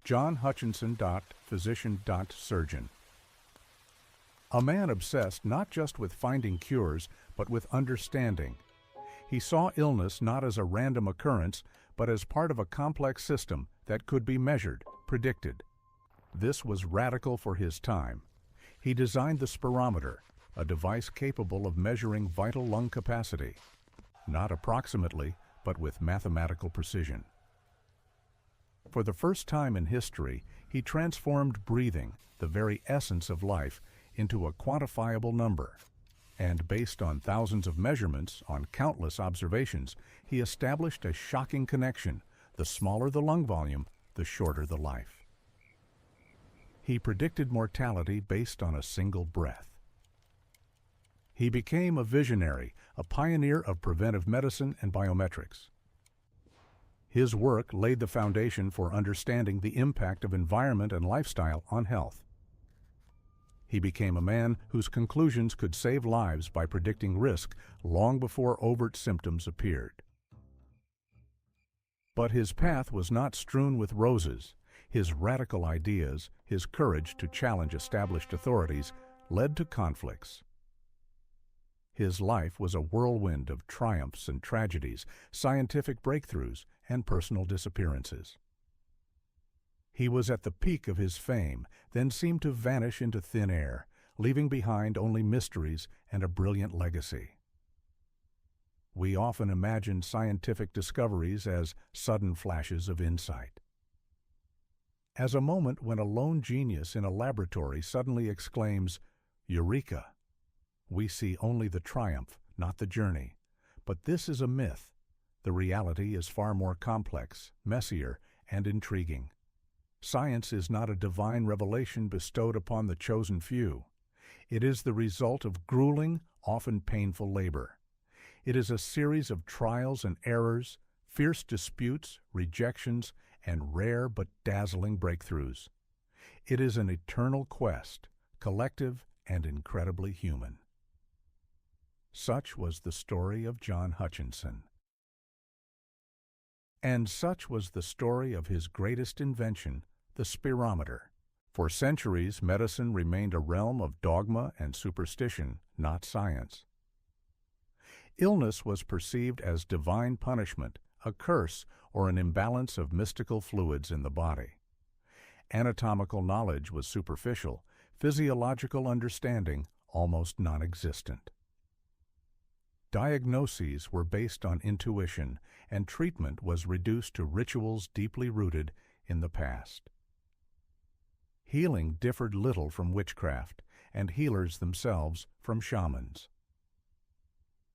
John Hutchinson, physician, surgeon. A man obsessed not just with finding cures, but with understanding. He saw illness not as a random occurrence, but as part of a complex system that could be measured, predicted. This was radical for his time. He designed the spirometer, a device capable of measuring vital lung capacity, not approximately, but with mathematical precision. For the first time in history, he transformed breathing, the very essence of life, into a quantifiable number. And based on thousands of measurements, on countless observations, he established a shocking connection. The smaller the lung volume, the shorter the life. He predicted mortality based on a single breath. He became a visionary, a pioneer of preventive medicine and biometrics. His work laid the foundation for understanding the impact of environment and lifestyle on health. He became a man whose conclusions could save lives by predicting risk long before overt symptoms appeared. But his path was not strewn with roses. His radical ideas, his courage to challenge established authorities, led to conflicts. His life was a whirlwind of triumphs and tragedies, scientific breakthroughs, and personal disappearances. He was at the peak of his fame, then seemed to vanish into thin air, leaving behind only mysteries and a brilliant legacy. We often imagine scientific discoveries as sudden flashes of insight. As a moment when a lone genius in a laboratory suddenly exclaims, "Eureka!" We see only the triumph, not the journey. But this is a myth. The reality is far more complex, messier, and intriguing. Science is not a divine revelation bestowed upon the chosen few. It is the result of grueling, often painful labor. It is a series of trials and errors, fierce disputes, rejections, and rare but dazzling breakthroughs. It is an eternal quest, collective and incredibly human. Such was the story of John Hutchinson. And such was the story of his greatest invention, the spirometer. For centuries, medicine remained a realm of dogma and superstition, not science. Illness was perceived as divine punishment, a curse, or an imbalance of mystical fluids in the body. Anatomical knowledge was superficial, physiological understanding almost non-existent. Diagnoses were based on intuition, and treatment was reduced to rituals deeply rooted in the past. Healing differed little from witchcraft, and healers themselves from shamans.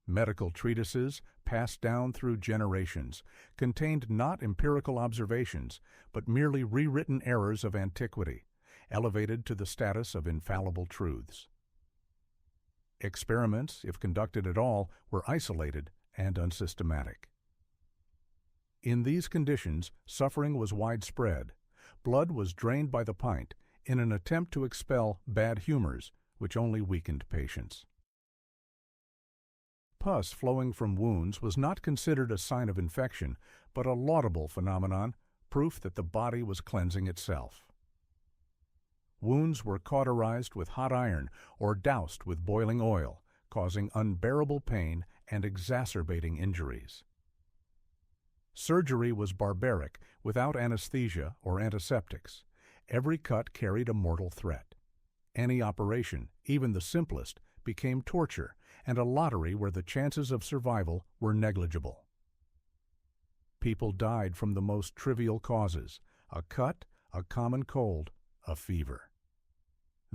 Medical treatises, passed down through generations, contained not empirical observations, but merely rewritten errors of antiquity, elevated to the status of infallible truths. Experiments, if conducted at all, were isolated and unsystematic. In these conditions, suffering was widespread. Blood was drained by the pint in an attempt to expel bad humors, which only weakened patients. Pus flowing from wounds was not considered a sign of infection, but a laudable phenomenon, proof that the body was cleansing itself. Wounds were cauterized with hot iron or doused with boiling oil, causing unbearable pain and exacerbating injuries. Surgery was barbaric, without anesthesia or antiseptics. Every cut carried a mortal threat. Any operation, even the simplest, became torture and a lottery where the chances of survival were negligible. People died from the most trivial causes: a cut, a common cold, a fever.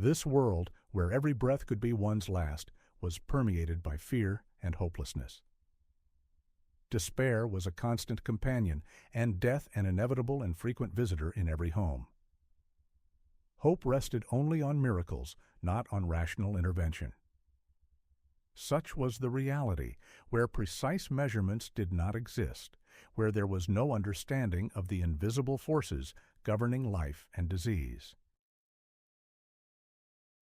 This world, where every breath could be one's last, was permeated by fear and hopelessness. Despair was a constant companion, and death an inevitable and frequent visitor in every home. Hope rested only on miracles, not on rational intervention. Such was the reality, where precise measurements did not exist, where there was no understanding of the invisible forces governing life and disease.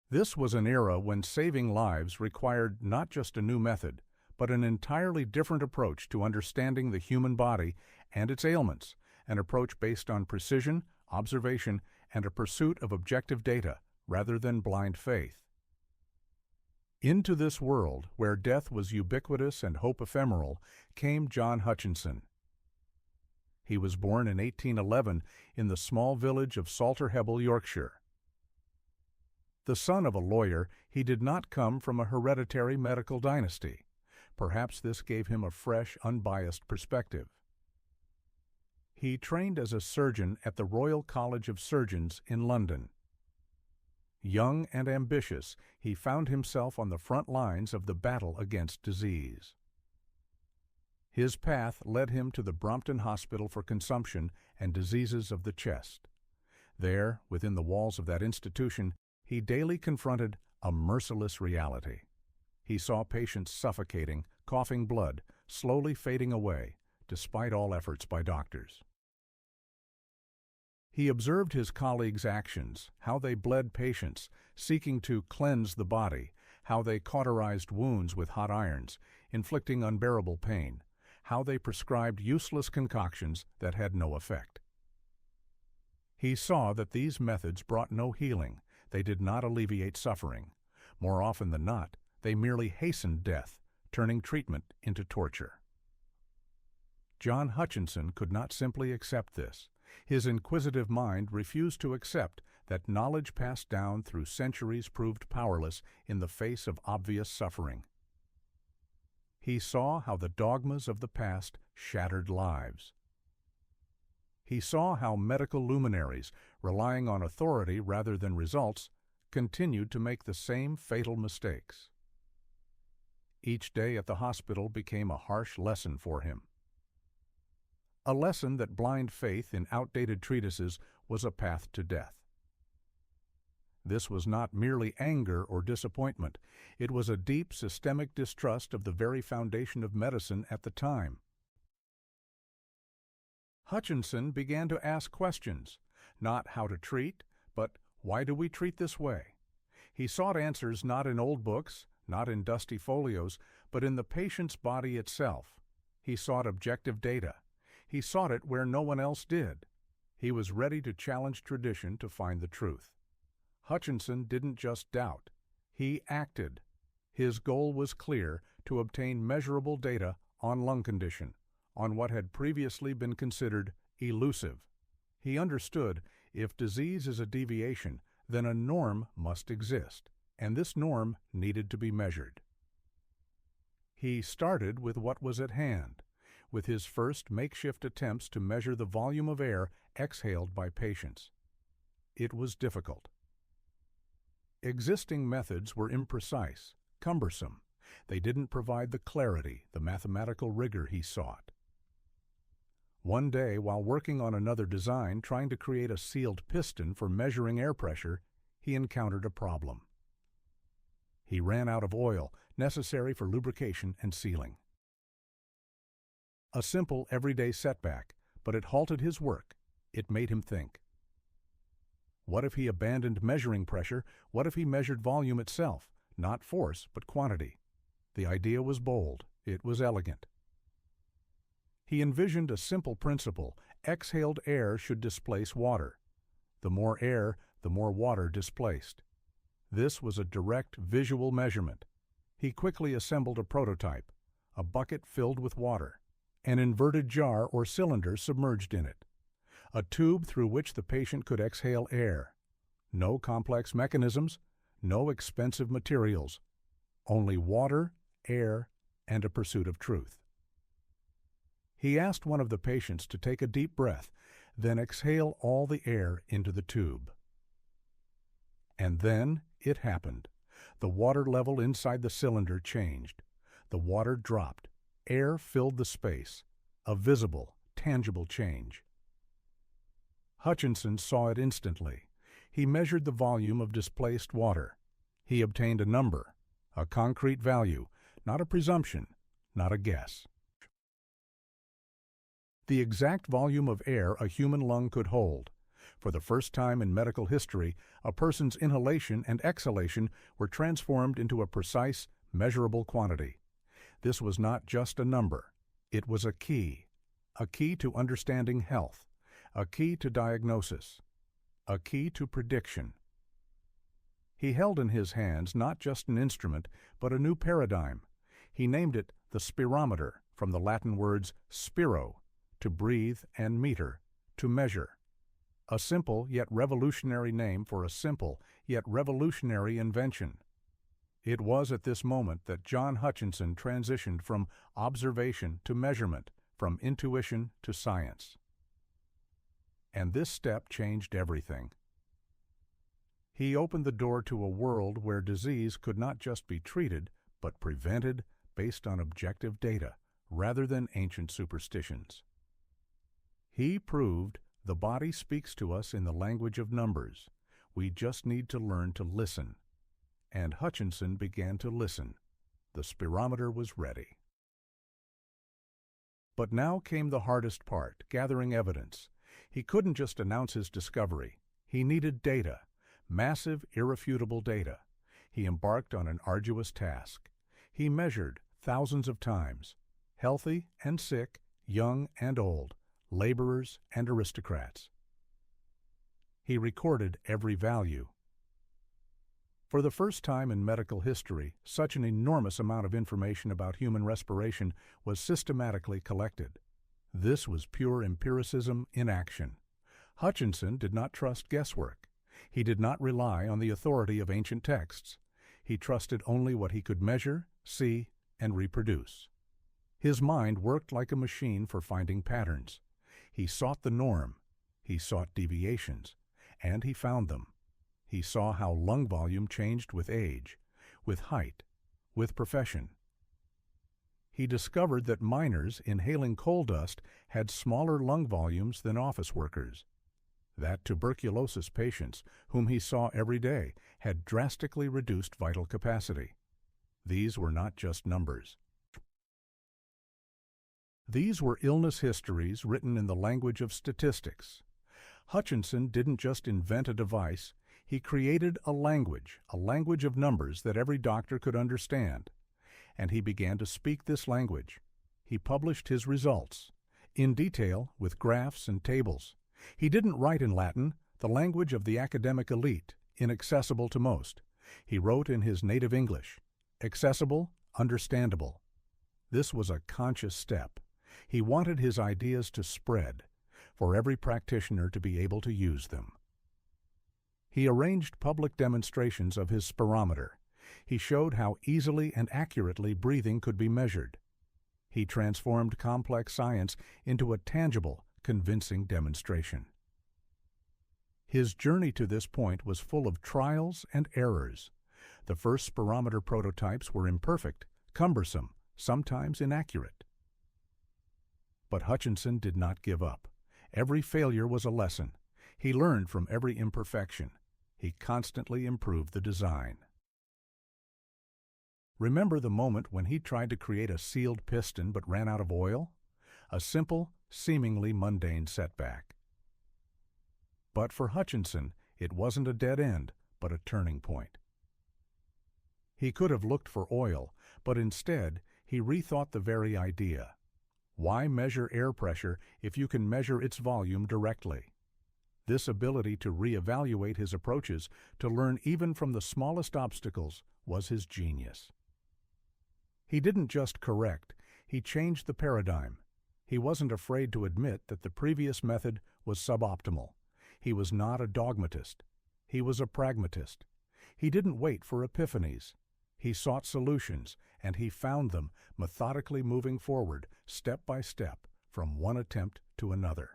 This was an era when saving lives required not just a new method, but an entirely different approach to understanding the human body and its ailments, an approach based on precision, observation, and a pursuit of objective data rather than blind faith. Into this world, where death was ubiquitous and hope ephemeral, came John Hutchinson. He was born in 1811 in the small village of Salterhebble, Yorkshire. The son of a lawyer, he did not come from a hereditary medical dynasty. Perhaps this gave him a fresh, unbiased perspective. He trained as a surgeon at the Royal College of Surgeons in London. Young and ambitious, he found himself on the front lines of the battle against disease. His path led him to the Brompton Hospital for Consumption and Diseases of the Chest. There, within the walls of that institution, he daily confronted a merciless reality. He saw patients suffocating, coughing blood, slowly fading away, despite all efforts by doctors. He observed his colleagues' actions, how they bled patients, seeking to cleanse the body, how they cauterized wounds with hot irons, inflicting unbearable pain, how they prescribed useless concoctions that had no effect. He saw that these methods brought no healing. They did not alleviate suffering. More often than not, they merely hastened death, turning treatment into torture. John Hutchinson could not simply accept this. His inquisitive mind refused to accept that knowledge passed down through centuries proved powerless in the face of obvious suffering. He saw how the dogmas of the past shattered lives. He saw how medical luminaries, relying on authority rather than results, continued to make the same fatal mistakes. Each day at the hospital became a harsh lesson for him. A lesson that blind faith in outdated treatises was a path to death. This was not merely anger or disappointment. It was a deep systemic distrust of the very foundation of medicine at the time. Hutchinson began to ask questions, not how to treat, but why do we treat this way? He sought answers not in old books, not in dusty folios, but in the patient's body itself. He sought objective data. He sought it where no one else did. He was ready to challenge tradition to find the truth. Hutchinson didn't just doubt. He acted. His goal was clear: to obtain measurable data on lung condition, on what had previously been considered elusive. He understood if disease is a deviation, then a norm must exist, and this norm needed to be measured. He started with what was at hand, with his first makeshift attempts to measure the volume of air exhaled by patients. It was difficult. Existing methods were imprecise, cumbersome. They didn't provide the clarity, the mathematical rigor he sought. One day, while working on another design, trying to create a sealed piston for measuring air pressure, he encountered a problem. He ran out of oil, necessary for lubrication and sealing. A simple, everyday setback, but it halted his work. It made him think. What if he abandoned measuring pressure? What if he measured volume itself, not force, but quantity? The idea was bold. It was elegant. He envisioned a simple principle: exhaled air should displace water. The more air, the more water displaced. This was a direct visual measurement. He quickly assembled a prototype, a bucket filled with water, an inverted jar or cylinder submerged in it, a tube through which the patient could exhale air. No complex mechanisms, no expensive materials, only water, air, and a pursuit of truth. He asked one of the patients to take a deep breath, then exhale all the air into the tube. And then it happened. The water level inside the cylinder changed. The water dropped. Air filled the space. A visible, tangible change. Hutchinson saw it instantly. He measured the volume of displaced water. He obtained a number, a concrete value, not a presumption, not a guess. The exact volume of air a human lung could hold. For the first time in medical history, a person's inhalation and exhalation were transformed into a precise, measurable quantity. This was not just a number. It was a key to understanding health, a key to diagnosis, a key to prediction. He held in his hands not just an instrument, but a new paradigm. He named it the spirometer, from the Latin words spiro, to breathe, and meter, to measure. A simple yet revolutionary name for a simple yet revolutionary invention. It was at this moment that John Hutchinson transitioned from observation to measurement, from intuition to science. And this step changed everything. He opened the door to a world where disease could not just be treated, but prevented based on objective data, rather than ancient superstitions. He proved the body speaks to us in the language of numbers. We just need to learn to listen. And Hutchinson began to listen. The spirometer was ready. But now came the hardest part, gathering evidence. He couldn't just announce his discovery. He needed data, massive, irrefutable data. He embarked on an arduous task. He measured thousands of times, healthy and sick, young and old, laborers and aristocrats. He recorded every value. For the first time in medical history, such an enormous amount of information about human respiration was systematically collected. This was pure empiricism in action. Hutchinson did not trust guesswork. He did not rely on the authority of ancient texts. He trusted only what he could measure, see, and reproduce. His mind worked like a machine for finding patterns. He sought the norm. He sought deviations. And he found them. He saw how lung volume changed with age, with height, with profession. He discovered that miners inhaling coal dust had smaller lung volumes than office workers. That tuberculosis patients, whom he saw every day, had drastically reduced vital capacity. These were not just numbers. These were illness histories written in the language of statistics. Hutchinson didn't just invent a device. He created a language of numbers that every doctor could understand. And he began to speak this language. He published his results, in detail with graphs and tables. He didn't write in Latin, the language of the academic elite, inaccessible to most. He wrote in his native English, accessible, understandable. This was a conscious step. He wanted his ideas to spread, for every practitioner to be able to use them. He arranged public demonstrations of his spirometer. He showed how easily and accurately breathing could be measured. He transformed complex science into a tangible, convincing demonstration. His journey to this point was full of trials and errors. The first spirometer prototypes were imperfect, cumbersome, sometimes inaccurate. But Hutchinson did not give up. Every failure was a lesson. He learned from every imperfection. He constantly improved the design. Remember the moment when he tried to create a sealed piston but ran out of oil? A simple, seemingly mundane setback. But for Hutchinson, it wasn't a dead end, but a turning point. He could have looked for oil, but instead he rethought the very idea. Why measure air pressure if you can measure its volume directly? This ability to reevaluate his approaches, to learn even from the smallest obstacles, was his genius. He didn't just correct, he changed the paradigm. He wasn't afraid to admit that the previous method was suboptimal. He was not a dogmatist. He was a pragmatist. He didn't wait for epiphanies. He sought solutions, and he found them, methodically moving forward, step by step, from one attempt to another.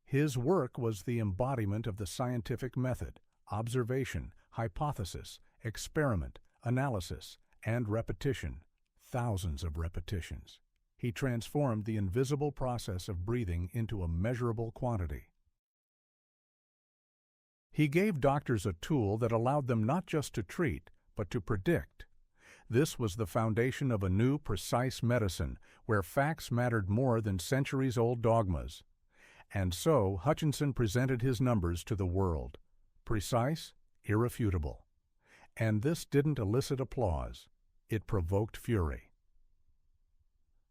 His work was the embodiment of the scientific method: observation, hypothesis, experiment, analysis, and repetition, thousands of repetitions. He transformed the invisible process of breathing into a measurable quantity. He gave doctors a tool that allowed them not just to treat, but to predict. This was the foundation of a new, precise medicine, where facts mattered more than centuries-old dogmas. And so Hutchinson presented his numbers to the world. Precise, irrefutable. And this didn't elicit applause. It provoked fury.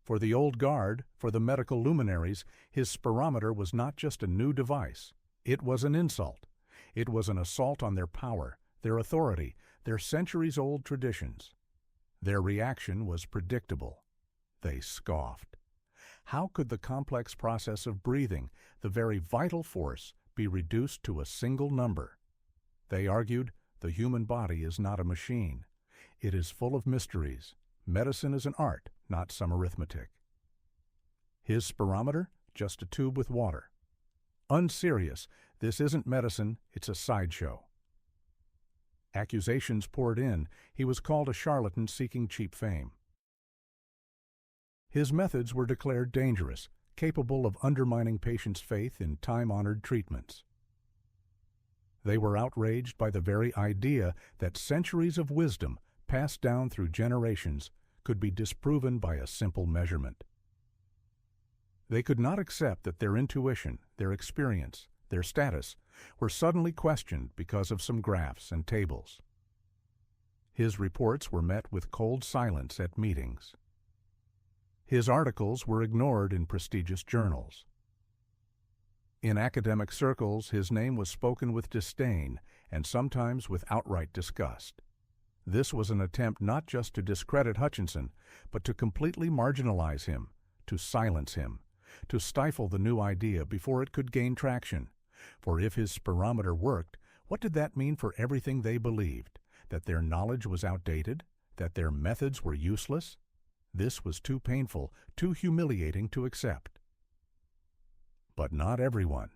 For the old guard, for the medical luminaries, his spirometer was not just a new device. It was an insult. It was an assault on their power, their authority, their centuries-old traditions. Their reaction was predictable. They scoffed. How could the complex process of breathing, the very vital force, be reduced to a single number? They argued, the human body is not a machine. It is full of mysteries. Medicine is an art, not some arithmetic. His spirometer? Just a tube with water. Unserious. This isn't medicine, it's a sideshow. Accusations poured in. He was called a charlatan seeking cheap fame. His methods were declared dangerous, capable of undermining patients' faith in time-honored treatments. They were outraged by the very idea that centuries of wisdom, passed down through generations, could be disproven by a simple measurement. They could not accept that their intuition, their experience, their status, were suddenly questioned because of some graphs and tables. His reports were met with cold silence at meetings. His articles were ignored in prestigious journals. In academic circles, his name was spoken with disdain and sometimes with outright disgust. This was an attempt not just to discredit Hutchinson, but to completely marginalize him, to silence him, to stifle the new idea before it could gain traction. For if his spirometer worked, what did that mean for everything they believed? That their knowledge was outdated? That their methods were useless? This was too painful, too humiliating to accept. But not everyone.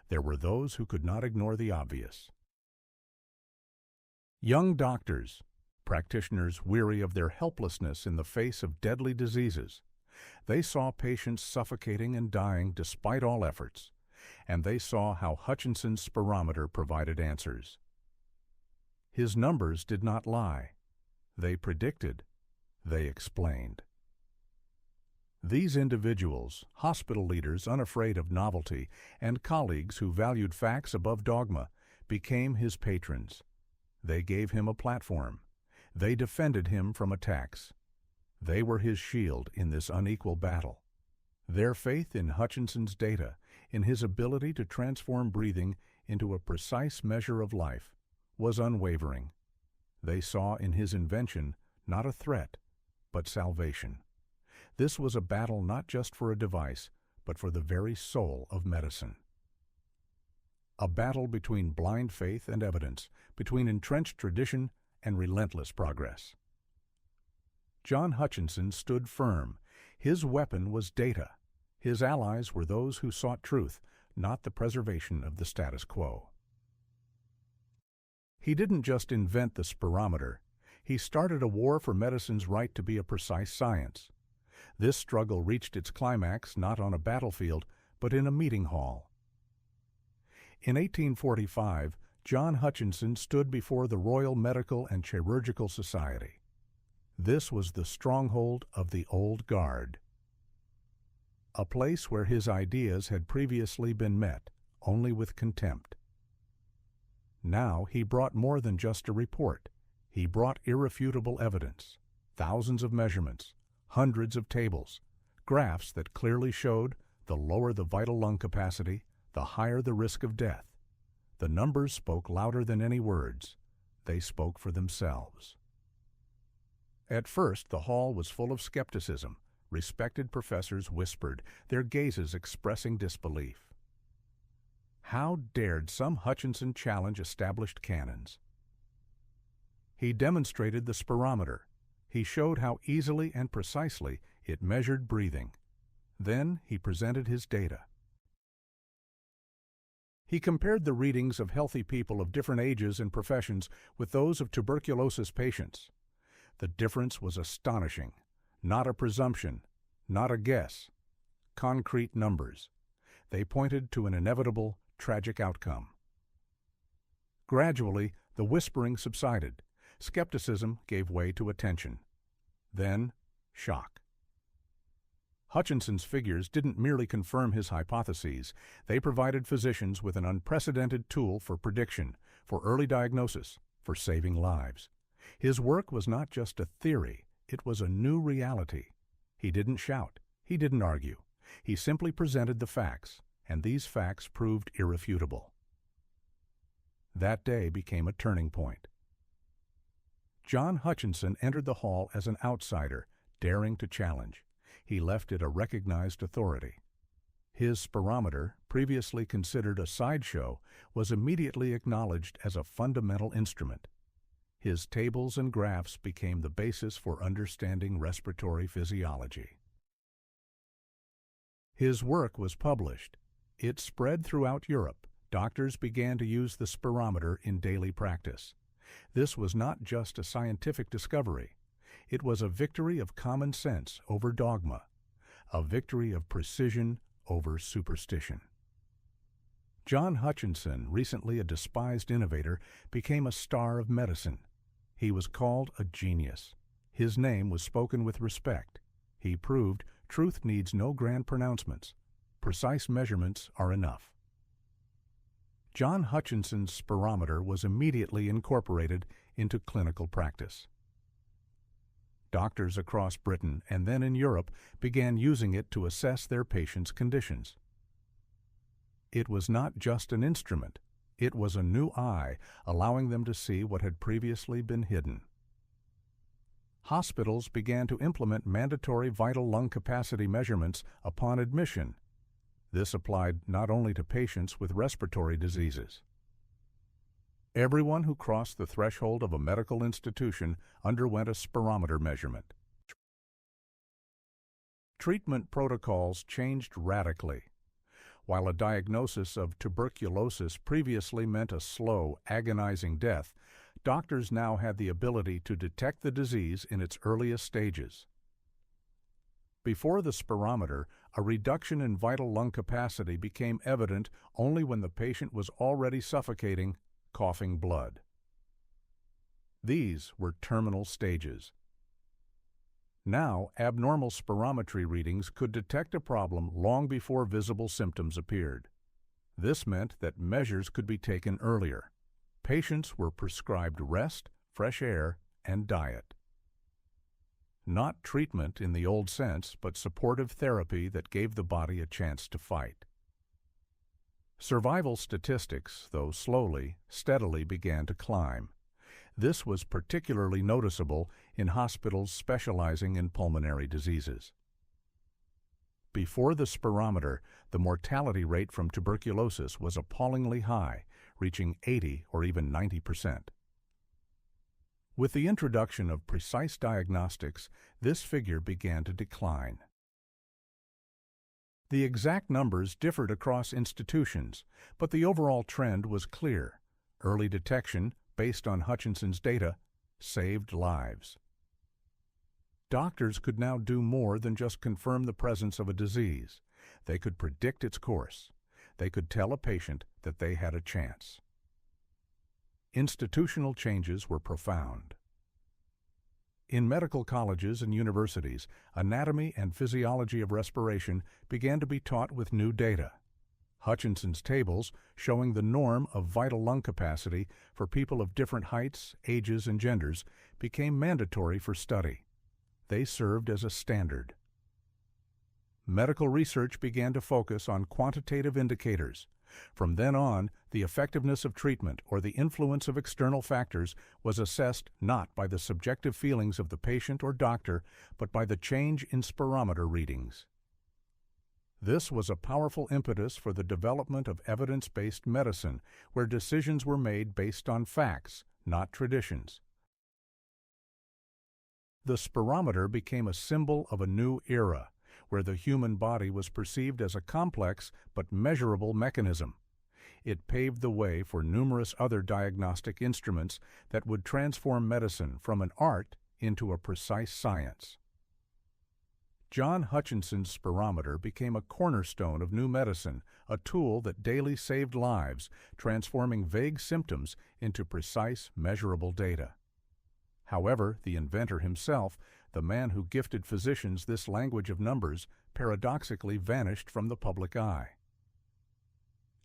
There were those who could not ignore the obvious. Young doctors, practitioners weary of their helplessness in the face of deadly diseases. They saw patients suffocating and dying despite all efforts, and they saw how Hutchinson's spirometer provided answers. His numbers did not lie. They predicted. They explained. These individuals, hospital leaders unafraid of novelty, and colleagues who valued facts above dogma, became his patrons. They gave him a platform. They defended him from attacks. They were his shield in this unequal battle. Their faith in Hutchinson's data, in his ability to transform breathing into a precise measure of life, was unwavering. They saw in his invention not a threat, but salvation. This was a battle not just for a device, but for the very soul of medicine. A battle between blind faith and evidence, between entrenched tradition and relentless progress. John Hutchinson stood firm. His weapon was data. His allies were those who sought truth, not the preservation of the status quo. He didn't just invent the spirometer. He started a war for medicine's right to be a precise science. This struggle reached its climax not on a battlefield, but in a meeting hall. In 1845, John Hutchinson stood before the Royal Medical and Chirurgical Society. This was the stronghold of the old guard. A place where his ideas had previously been met only with contempt. Now he brought more than just a report. He brought irrefutable evidence, thousands of measurements, hundreds of tables, graphs that clearly showed the lower the vital lung capacity, the higher the risk of death. The numbers spoke louder than any words. They spoke for themselves. At first, the hall was full of skepticism. Respected professors whispered, their gazes expressing disbelief. How dared some Hutchinson challenge established canons? He demonstrated the spirometer. He showed how easily and precisely it measured breathing. Then he presented his data. He compared the readings of healthy people of different ages and professions with those of tuberculosis patients. The difference was astonishing. Not a presumption, not a guess. Concrete numbers. They pointed to an inevitable, tragic outcome. Gradually, the whispering subsided. Skepticism gave way to attention. Then, shock. Hutchinson's figures didn't merely confirm his hypotheses. They provided physicians with an unprecedented tool for prediction, for early diagnosis, for saving lives. His work was not just a theory, it was a new reality. He didn't shout. He didn't argue. He simply presented the facts, and these facts proved irrefutable. That day became a turning point. John Hutchinson entered the hall as an outsider, daring to challenge. He left it a recognized authority. His spirometer, previously considered a sideshow, was immediately acknowledged as a fundamental instrument. His tables and graphs became the basis for understanding respiratory physiology. His work was published. It spread throughout Europe. Doctors began to use the spirometer in daily practice. This was not just a scientific discovery. It was a victory of common sense over dogma, a victory of precision over superstition. John Hutchinson, recently a despised innovator, became a star of medicine. He was called a genius. His name was spoken with respect. He proved truth needs no grand pronouncements. Precise measurements are enough. John Hutchinson's spirometer was immediately incorporated into clinical practice. Doctors across Britain and then in Europe began using it to assess their patients' conditions. It was not just an instrument. It was a new eye, allowing them to see what had previously been hidden. Hospitals began to implement mandatory vital lung capacity measurements upon admission. This applied not only to patients with respiratory diseases. Everyone who crossed the threshold of a medical institution underwent a spirometer measurement. Treatment protocols changed radically. While a diagnosis of tuberculosis previously meant a slow, agonizing death, doctors now had the ability to detect the disease in its earliest stages. Before the spirometer, a reduction in vital lung capacity became evident only when the patient was already suffocating, coughing blood. These were terminal stages. Now, abnormal spirometry readings could detect a problem long before visible symptoms appeared. This meant that measures could be taken earlier. Patients were prescribed rest, fresh air, and diet. Not treatment in the old sense, but supportive therapy that gave the body a chance to fight. Survival statistics, though slowly, steadily began to climb. This was particularly noticeable in hospitals specializing in pulmonary diseases. Before the spirometer, the mortality rate from tuberculosis was appallingly high, reaching 80 or even 90%. With the introduction of precise diagnostics, this figure began to decline. The exact numbers differed across institutions, but the overall trend was clear. Early detection, based on Hutchinson's data, saved lives. Doctors could now do more than just confirm the presence of a disease. They could predict its course. They could tell a patient that they had a chance. Institutional changes were profound. In medical colleges and universities, anatomy and physiology of respiration began to be taught with new data. Hutchinson's tables, showing the norm of vital lung capacity for people of different heights, ages, and genders, became mandatory for study. They served as a standard. Medical research began to focus on quantitative indicators. From then on, the effectiveness of treatment or the influence of external factors was assessed not by the subjective feelings of the patient or doctor, but by the change in spirometer readings. This was a powerful impetus for the development of evidence-based medicine, where decisions were made based on facts, not traditions. The spirometer became a symbol of a new era, where the human body was perceived as a complex but measurable mechanism. It paved the way for numerous other diagnostic instruments that would transform medicine from an art into a precise science. John Hutchinson's spirometer became a cornerstone of new medicine, a tool that daily saved lives, transforming vague symptoms into precise, measurable data. However, the inventor himself, the man who gifted physicians this language of numbers, paradoxically vanished from the public eye.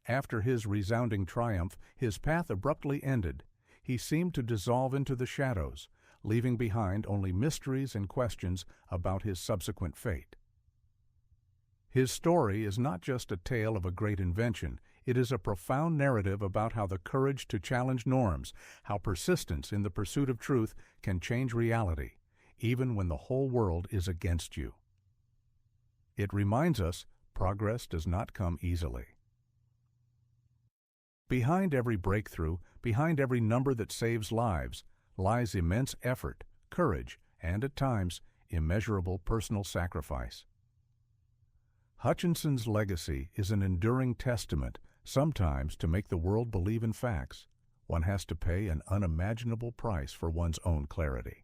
After his resounding triumph, his path abruptly ended. He seemed to dissolve into the shadows, leaving behind only mysteries and questions about his subsequent fate. His story is not just a tale of a great invention, it is a profound narrative about how the courage to challenge norms, how persistence in the pursuit of truth can change reality, even when the whole world is against you. It reminds us progress does not come easily. Behind every breakthrough, behind every number that saves lives, lies immense effort, courage, and at times, immeasurable personal sacrifice. Hutchinson's legacy is an enduring testament. Sometimes, to make the world believe in facts, one has to pay an unimaginable price for one's own clarity.